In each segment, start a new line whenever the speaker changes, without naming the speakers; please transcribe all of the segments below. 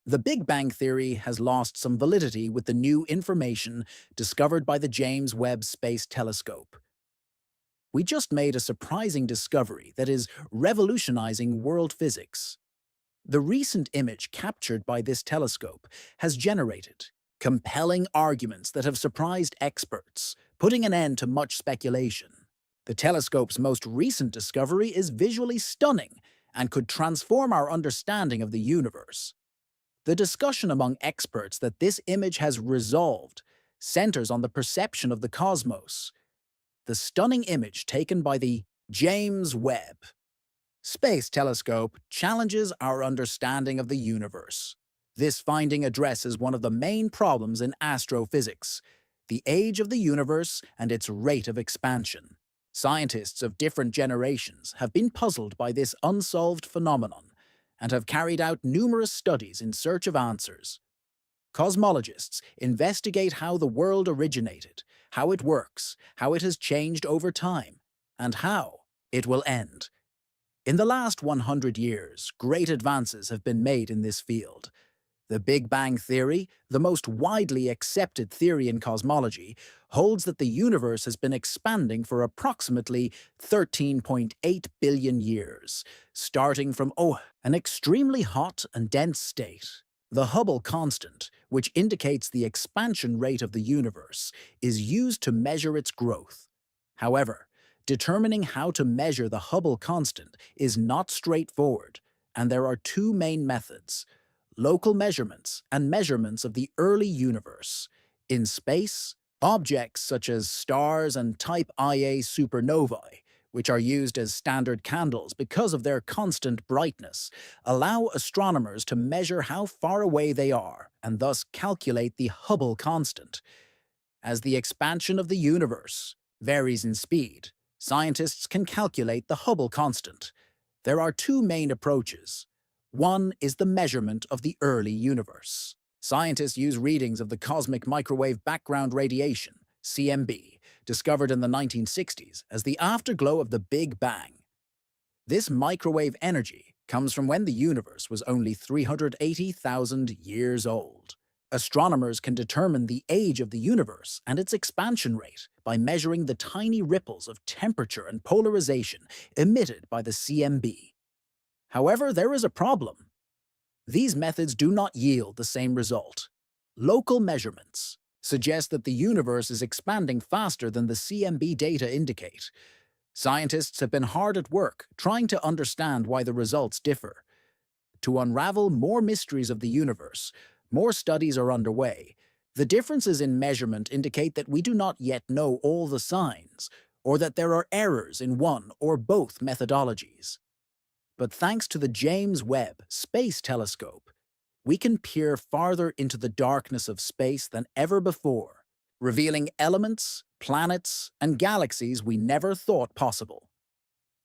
The Big Bang Theory has lost some validity with the new information discovered by the James Webb Space Telescope. We just made a surprising discovery that is revolutionizing world physics. The recent image captured by this telescope has generated compelling arguments that have surprised experts, putting an end to much speculation. The telescope's most recent discovery is visually stunning and could transform our understanding of the universe. The discussion among experts that this image has resolved centers on the perception of the cosmos. The stunning image taken by the James Webb Space Telescope challenges our understanding of the universe. This finding addresses one of the main problems in astrophysics, the age of the universe and its rate of expansion. Scientists of different generations have been puzzled by this unsolved phenomenon and have carried out numerous studies in search of answers. Cosmologists investigate how the world originated, how it works, how it has changed over time, and how it will end. In the last 100 years, great advances have been made in this field. The Big Bang Theory, the most widely accepted theory in cosmology, holds that the universe has been expanding for approximately 13.8 billion years, starting from an extremely hot and dense state. The Hubble constant, which indicates the expansion rate of the universe, is used to measure its growth. However, determining how to measure the Hubble constant is not straightforward, and there are two main methods: local measurements and measurements of the early universe. In space, objects such as stars and Type Ia supernovae, which are used as standard candles because of their constant brightness, allow astronomers to measure how far away they are and thus calculate the Hubble constant. As the expansion of the universe varies in speed, scientists can calculate the Hubble constant. There are two main approaches. One is the measurement of the early universe. Scientists use readings of the cosmic microwave background radiation, CMB, discovered in the 1960s as the afterglow of the Big Bang. This microwave energy comes from when the universe was only 380,000 years old. Astronomers can determine the age of the universe and its expansion rate by measuring the tiny ripples of temperature and polarization emitted by the CMB. However, there is a problem. These methods do not yield the same result. Local measurements suggest that the universe is expanding faster than the CMB data indicate. Scientists have been hard at work trying to understand why the results differ. To unravel more mysteries of the universe, more studies are underway. The differences in measurement indicate that we do not yet know all the signs, or that there are errors in one or both methodologies. But thanks to the James Webb Space Telescope, we can peer farther into the darkness of space than ever before, revealing elements, planets, and galaxies we never thought possible.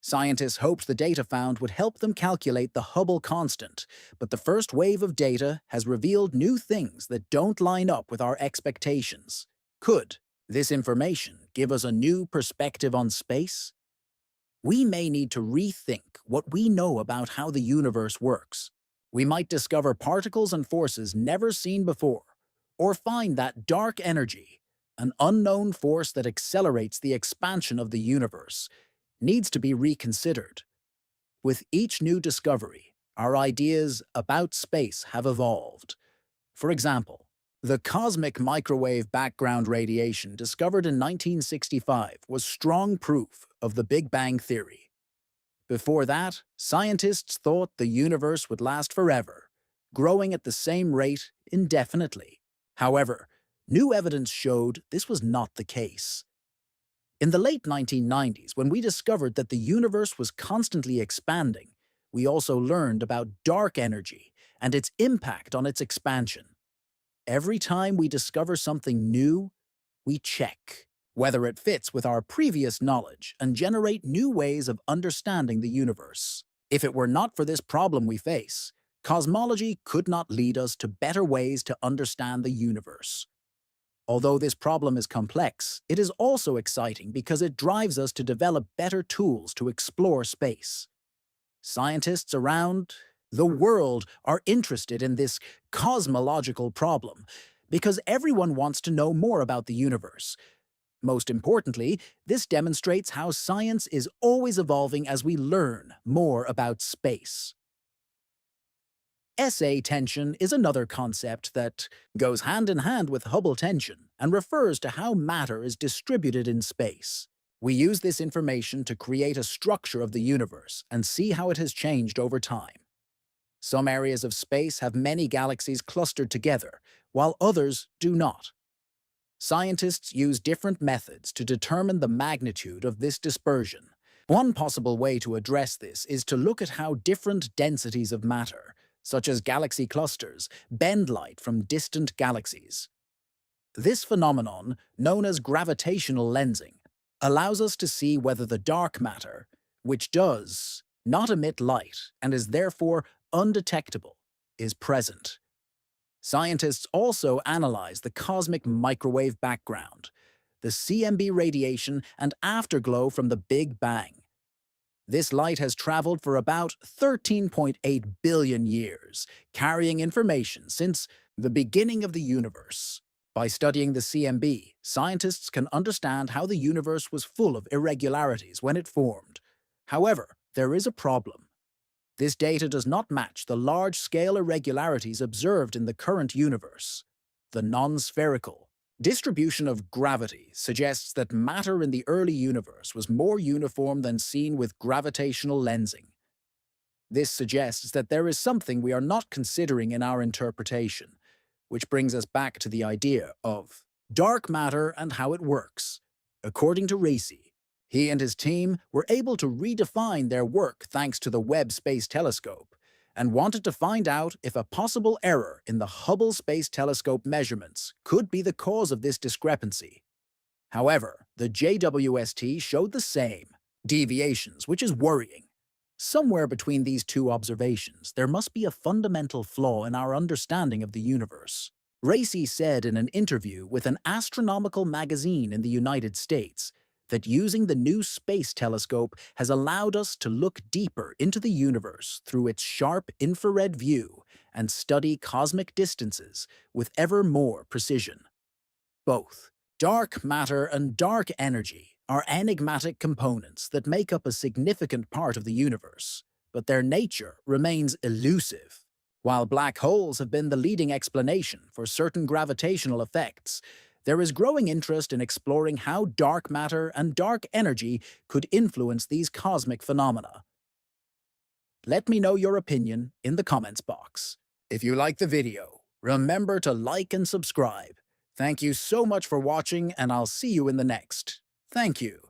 Scientists hoped the data found would help them calculate the Hubble constant, but the first wave of data has revealed new things that don't line up with our expectations. Could this information give us a new perspective on space? We may need to rethink what we know about how the universe works. We might discover particles and forces never seen before, or find that dark energy, an unknown force that accelerates the expansion of the universe, needs to be reconsidered. With each new discovery, our ideas about space have evolved. For example, the cosmic microwave background radiation discovered in 1965 was strong proof of the Big Bang Theory. Before that, scientists thought the universe would last forever, growing at the same rate indefinitely. However, new evidence showed this was not the case. In the late 1990s, when we discovered that the universe was constantly expanding, we also learned about dark energy and its impact on its expansion. Every time we discover something new, we check whether it fits with our previous knowledge and generate new ways of understanding the universe. If it were not for this problem we face, cosmology could not lead us to better ways to understand the universe. Although this problem is complex, it is also exciting because it drives us to develop better tools to explore space. Scientists around the world are interested in this cosmological problem because everyone wants to know more about the universe. Most importantly, this demonstrates how science is always evolving as we learn more about space. SA tension is another concept that goes hand in hand with Hubble tension and refers to how matter is distributed in space. We use this information to create a structure of the universe and see how it has changed over time. Some areas of space have many galaxies clustered together, while others do not. Scientists use different methods to determine the magnitude of this dispersion. One possible way to address this is to look at how different densities of matter, such as galaxy clusters, bend light from distant galaxies. This phenomenon, known as gravitational lensing, allows us to see whether the dark matter, which does not emit light and is therefore undetectable, is present. Scientists also analyze the cosmic microwave background, the CMB radiation and afterglow from the Big Bang. This light has traveled for about 13.8 billion years, carrying information since the beginning of the universe. By studying the CMB, scientists can understand how the universe was full of irregularities when it formed. However, there is a problem. This data does not match the large-scale irregularities observed in the current universe. The non-spherical distribution of gravity suggests that matter in the early universe was more uniform than seen with gravitational lensing. This suggests that there is something we are not considering in our interpretation, which brings us back to the idea of dark matter and how it works. According to Racey, he and his team were able to redefine their work thanks to the Webb Space Telescope and wanted to find out if a possible error in the Hubble Space Telescope measurements could be the cause of this discrepancy. However, the JWST showed the same deviations, which is worrying. Somewhere between these two observations, there must be a fundamental flaw in our understanding of the universe. Racey said in an interview with an astronomical magazine in the United States that using the new space telescope has allowed us to look deeper into the universe through its sharp infrared view and study cosmic distances with ever more precision. Both dark matter and dark energy are enigmatic components that make up a significant part of the universe, but their nature remains elusive. While black holes have been the leading explanation for certain gravitational effects, there is growing interest in exploring how dark matter and dark energy could influence these cosmic phenomena. Let me know your opinion in the comments box. If you like the video, remember to like and subscribe. Thank you so much for watching, and I'll see you in the next. Thank you.